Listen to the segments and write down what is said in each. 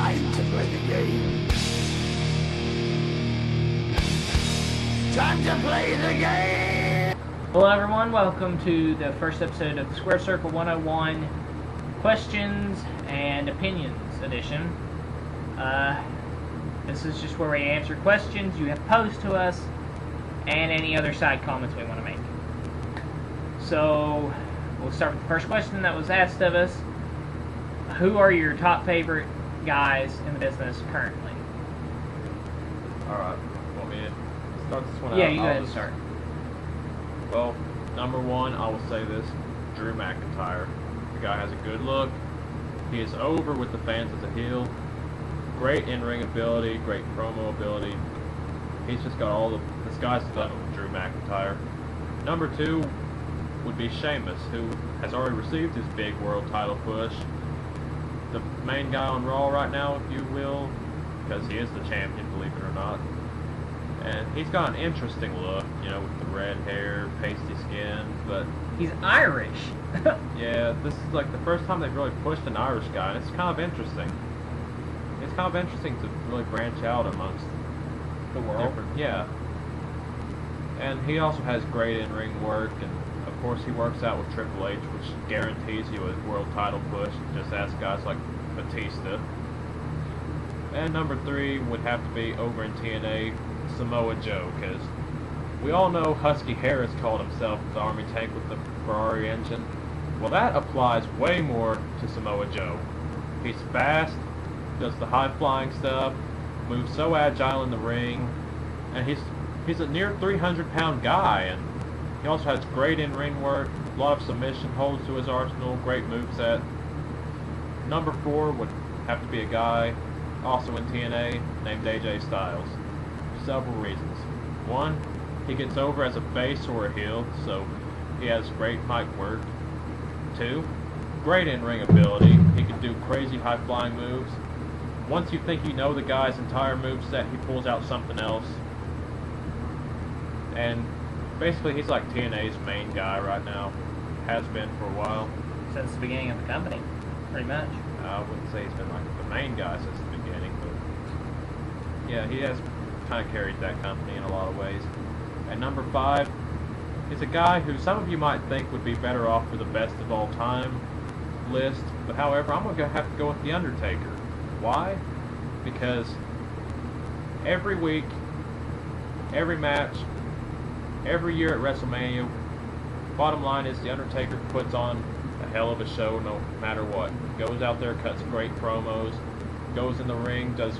Time to play the game. Time to play the game! Hello everyone, welcome to the first episode of the Square Circle 101 Questions and Opinions edition. This is just where we answer questions you have posed to us and any other side comments we want to make. So, we'll start with the first question that was asked of us. Who are your top favorite guys in the business currently? Alright, want me to start this one out? Yeah, you go ahead and start. Well, number one, I will say this, Drew McIntyre. The guy has a good look. He is over with the fans as a heel. Great in-ring ability, great promo ability. He's just got all the sky's the limit with Drew McIntyre. Number two would be Sheamus, who has already received his big world title push. The main guy on Raw right now, if you will, because he is the champion, believe it or not. And he's got an interesting look, you know, with the red hair, pasty skin, but... He's Irish. Yeah, this is like the first time they've really pushed an Irish guy, and it's kind of interesting. It's kind of interesting to really branch out amongst The world. Yeah. And he also has great in-ring work, and of course he works out with Triple H, which guarantees you a world title push. Just ask guys like Batista. And number three would have to be over in TNA, Samoa Joe, because we all know Husky Harris called himself the Army tank with the Ferrari engine. Well, that applies way more to Samoa Joe. He's fast, does the high-flying stuff, moves so agile in the ring, and he's a near 300-pound guy, and he also has great in-ring work, a lot of submission holds to his arsenal, great moveset. Number four would have to be a guy, also in TNA, named AJ Styles. Several reasons. One, he gets over as a face or a heel, so he has great mic work. Two, great in-ring ability. He can do crazy high-flying moves. Once you think you know the guy's entire moveset, he pulls out something else. And basically, he's like TNA's main guy right now. Has been for a while. Since the beginning of the company, pretty much. I wouldn't say he's been like the main guy since the beginning, but yeah, he has kind of carried that company in a lot of ways. And number five is a guy who some of you might think would be better off for the best of all time list, but however, I'm going to have to go with The Undertaker. Why? Because every week, every match, every year at WrestleMania, bottom line is The Undertaker puts on a hell of a show no matter what. Goes out there, cuts great promos, goes in the ring, does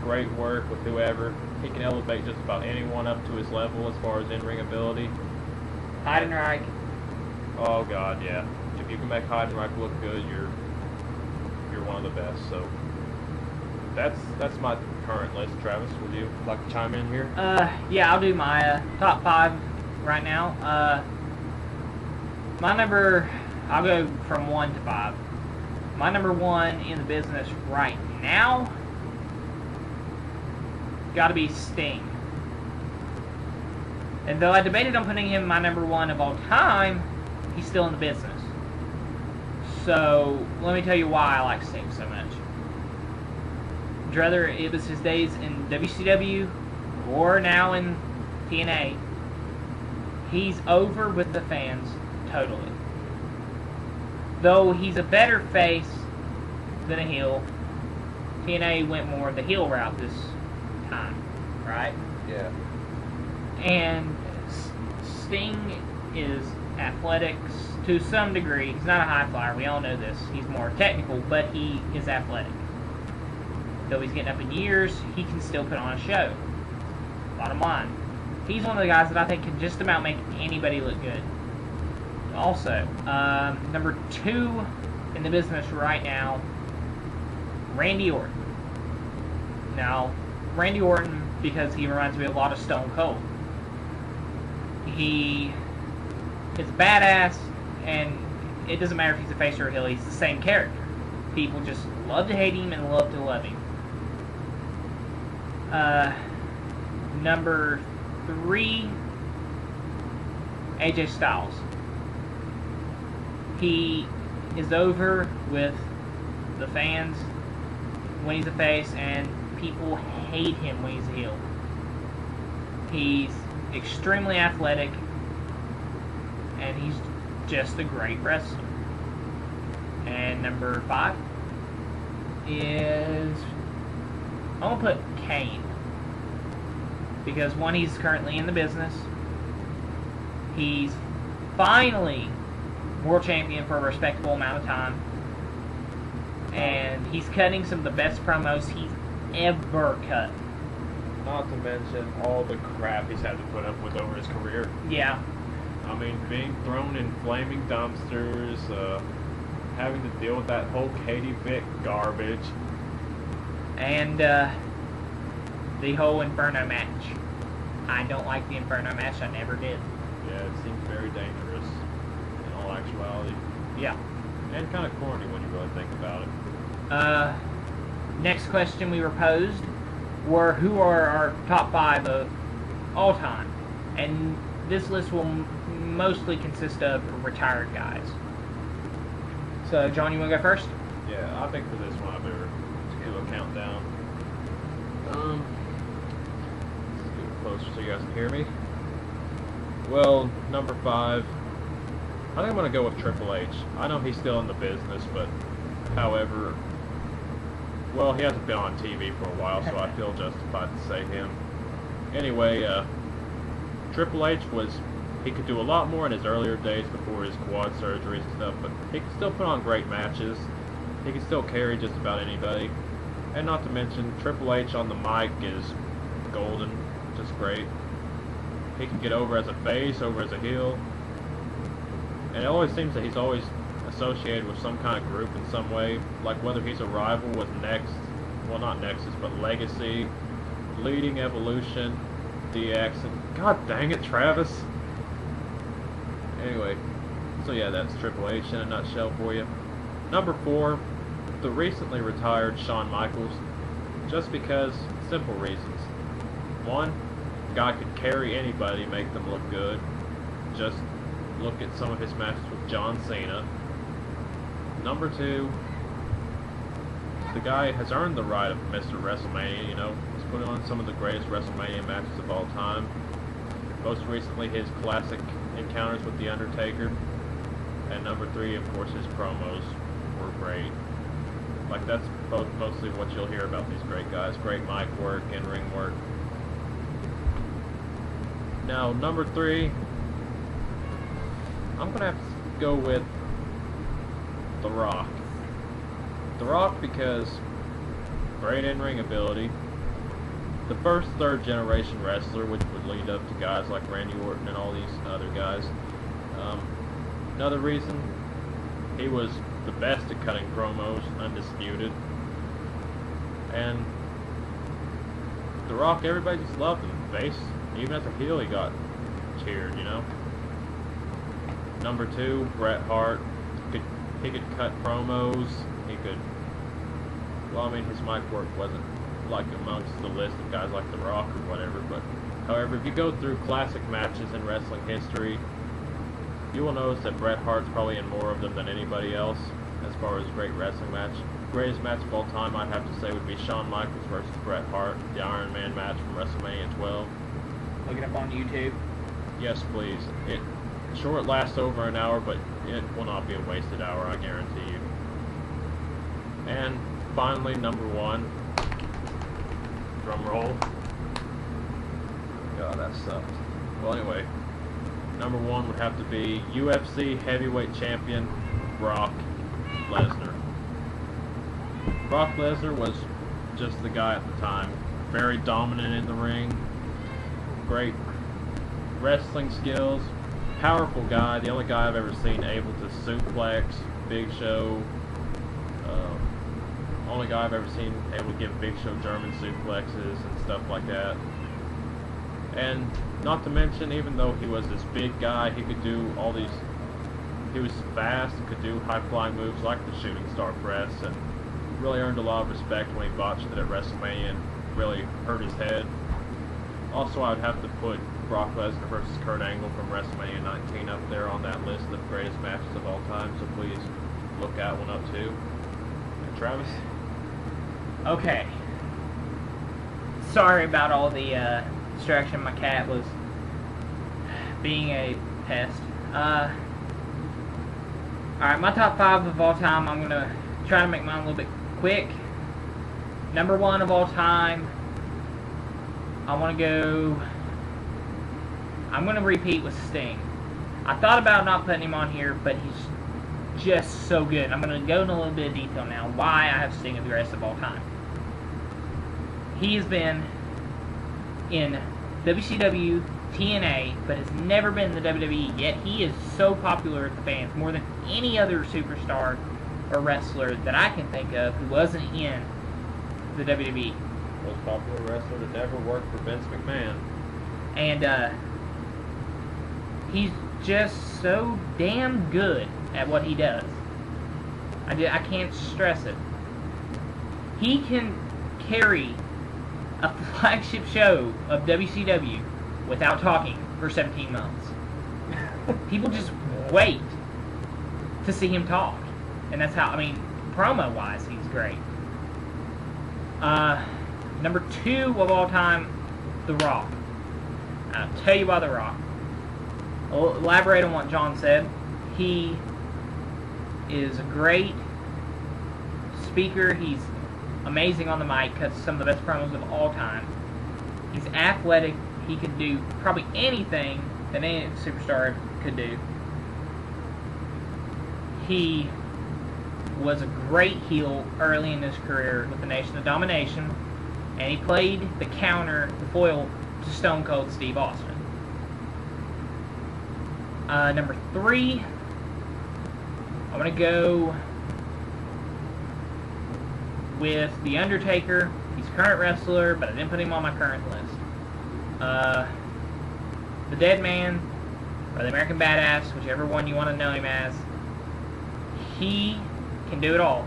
great work with whoever. He can elevate just about anyone up to his level as far as in-ring ability. Heidenreich. Oh god, yeah. If you can make Heidenreich look good, you're one of the best. So that's my current list. Travis, would you like to chime in here? Yeah, I'll do my top five right now. I'll go from 1 to 5. My number one in the business right now, gotta be Sting. And though I debated on putting him my number one of all time, he's still in the business. So, let me tell you why I like Sting so much. Whether it was his days in WCW or now in TNA, he's over with the fans totally. Though he's a better face than a heel, TNA went more the heel route this time, right? Yeah. And Sting is athletic to some degree. He's not a high flyer, we all know this. He's more technical, but he is athletic. Though he's getting up in years, he can still put on a show. Bottom line. He's one of the guys that I think can just about make anybody look good. Also, number two in the business right now, Randy Orton. Now, Randy Orton, because he reminds me a lot of Stone Cold. He is badass, and it doesn't matter if he's a face or a heel, he's the same character. People just love to hate him and love to love him. Number 3, AJ Styles. He is over with the fans when he's a face, and people hate him when he's a heel. He's extremely athletic, and he's just a great wrestler. And number 5 is, I'm going to put Kane. Because one, he's currently in the business. He's finally world champion for a respectable amount of time. And he's cutting some of the best promos he's ever cut. Not to mention all the crap he's had to put up with over his career. Yeah. I mean, being thrown in flaming dumpsters, having to deal with that whole Katie Vick garbage. And the whole Inferno match. I don't like the Inferno match. I never did. Yeah, it seems very dangerous in all actuality. Yeah. And kind of corny when you really think about it. Next question we were posed were, who are our top 5 of all time? And this list will mostly consist of retired guys. So, John, you want to go first? Yeah, I think for this one I better do a countdown. Let's do it closer so you guys can hear me. Well, number 5, I think I'm going to go with Triple H. I know he's still in the business, but however, well, he hasn't been on TV for a while, so I feel justified to say him. Anyway, Triple H he could do a lot more in his earlier days before his quad surgeries and stuff, but he could still put on great matches. He could still carry just about anybody. And not to mention, Triple H on the mic is golden, just great. He can get over as a face, over as a heel. And it always seems that he's always associated with some kind of group in some way, like whether he's a rival with not Nexus, but Legacy, Leading Evolution, DX, and god dang it, Travis! Anyway, so yeah, that's Triple H in a nutshell for you. Number 4, the recently retired Shawn Michaels, just because, simple reasons. 1, the guy could carry anybody, make them look good. Just look at some of his matches with John Cena. Number 2, the guy has earned the right of Mr. WrestleMania, you know. He's put on some of the greatest WrestleMania matches of all time. Most recently, his classic encounters with The Undertaker. And number 3, of course, his promos were great. Like, that's mostly what you'll hear about these great guys. Great mic work and ring work. Now, number 3, I'm going to have to go with The Rock. The Rock because great in-ring ability. The first third generation wrestler, which would lead up to guys like Randy Orton and all these other guys. Another reason, he was the best at cutting promos, undisputed. And The Rock, everybody just loved him. Face, even as a heel, he got cheered, you know. Number 2, Bret Hart. He could cut promos. He could. Well, I mean, his mic work wasn't like amongst the list of guys like The Rock or whatever. But, however, if you go through classic matches in wrestling history, you will notice that Bret Hart's probably in more of them than anybody else as far as great wrestling match. Greatest match of all time, I'd have to say, would be Shawn Michaels versus Bret Hart, the Iron Man match from WrestleMania 12. Look it up on YouTube. Yes, please. It lasts over an hour, but it will not be a wasted hour, I guarantee you. And finally, number 1. Drum roll. God, that sucked. Well, anyway, number 1 would have to be UFC heavyweight champion Brock Lesnar. Brock Lesnar was just the guy at the time. Very dominant in the ring. Great wrestling skills. Powerful guy. The only guy I've ever seen able to suplex Big Show. Only guy I've ever seen able to give Big Show German suplexes and stuff like that. And not to mention, even though he was this big guy, he could do all these. He was fast, could do high-flying moves like the shooting star press, and really earned a lot of respect when he botched it at WrestleMania and really hurt his head. Also, I would have to put Brock Lesnar versus Kurt Angle from WrestleMania 19 up there on that list of greatest matches of all time, so please look that one up too. And Travis? Okay. Sorry about all the distraction. My cat was being a pest. Alright, my top 5 of all time, I'm going to try to make mine a little bit quick. Number 1 of all time, I'm going to repeat with Sting. I thought about not putting him on here, but he's just so good. I'm going to go into a little bit of detail now why I have Sting as the greatest of all time. He has been in WCW, TNA, but has never been in the WWE, yet he is so popular with the fans, more than any other superstar or wrestler that I can think of who wasn't in the WWE. Most popular wrestler that ever worked for Vince McMahon. And he's just so damn good at what he does. I can't stress it. He can carry a flagship show of WCW without talking for 17 months. People just wait to see him talk. And that's how, I mean, promo-wise, he's great. Number 2 of all time, The Rock. I'll tell you why The Rock. I'll elaborate on what John said. He is a great speaker. He's amazing on the mic, cuts some of the best promos of all time. He's athletic. He can do probably anything that any superstar could do. He was a great heel early in his career with the Nation of Domination, and he played the counter, the foil, to Stone Cold Steve Austin. Number 3, I'm going to go with The Undertaker. He's a current wrestler, but I didn't put him on my current list. The Dead Man, or the American Badass, whichever one you want to know him as. He can do it all.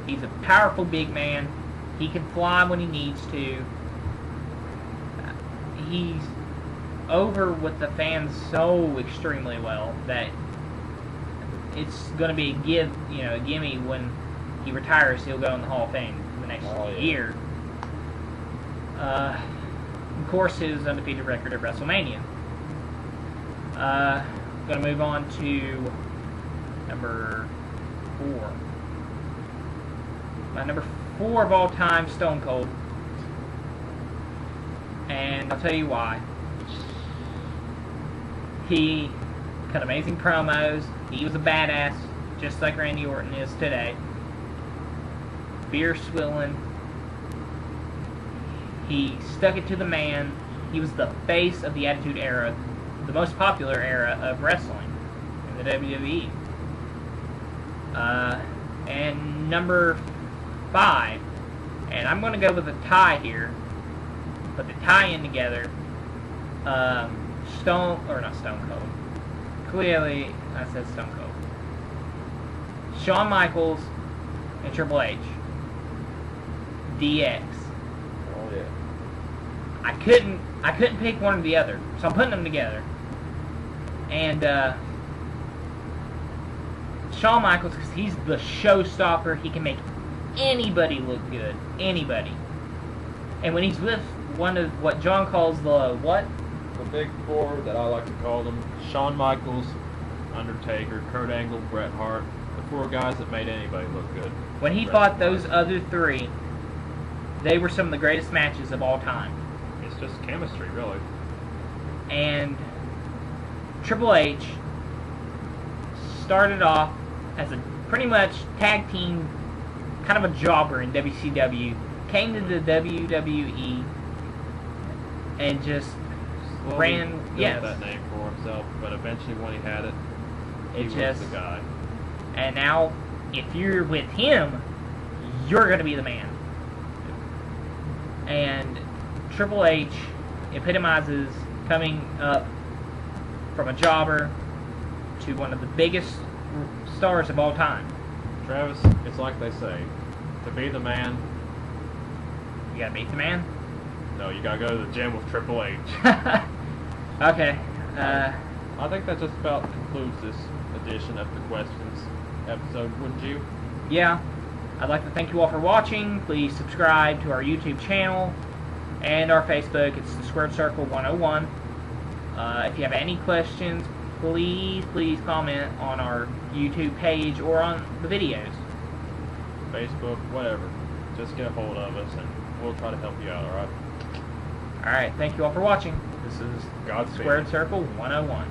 He's a powerful big man. He can fly when he needs to. He's over with the fans so extremely well that it's going to be a gimme when he retires. He'll go in the Hall of Fame the next year. Of course, his undefeated record at WrestleMania. Going to move on to number 4. My number 4 of all time, Stone Cold. And I'll tell you why. He cut amazing promos. He was a badass, just like Randy Orton is today. Beer swilling. He stuck it to the man. He was the face of the Attitude Era, the most popular era of wrestling in the WWE. And number 5, and I'm going to go with a tie here, but the tie-in together, not Stone Cold. Clearly, I said Stone Cold. Shawn Michaels and Triple H. DX. Oh yeah. I couldn't pick one or the other, so I'm putting them together. And Shawn Michaels, because he's the showstopper. He can make anybody look good. Anybody. And when he's with one of what John calls the what? The big 4 that I like to call them: Shawn Michaels, Undertaker, Kurt Angle, Bret Hart. The 4 guys that made anybody look good. When he fought those other 3, they were some of the greatest matches of all time. It's just chemistry, really. And Triple H started off as a pretty much tag team, kind of a jobber in WCW, came to the WWE, and just ran, built that name for himself, but eventually when he had it, he was the guy. And now, if you're with him, you're going to be the man. And Triple H epitomizes coming up from a jobber to one of the biggest stars of all time. Travis, it's like they say, to be the man, you gotta beat the man? No, you gotta go to the gym with Triple H. Okay. I think that just about concludes this edition of the Questions episode, wouldn't you? Yeah. I'd like to thank you all for watching. Please subscribe to our YouTube channel and our Facebook. It's the Squared Circle 101. If you have any questions, please comment on our YouTube page or on the videos. Facebook, whatever. Just get a hold of us and we'll try to help you out, alright? Alright, thank you all for watching. This is Godspeed. Squared Circle 101.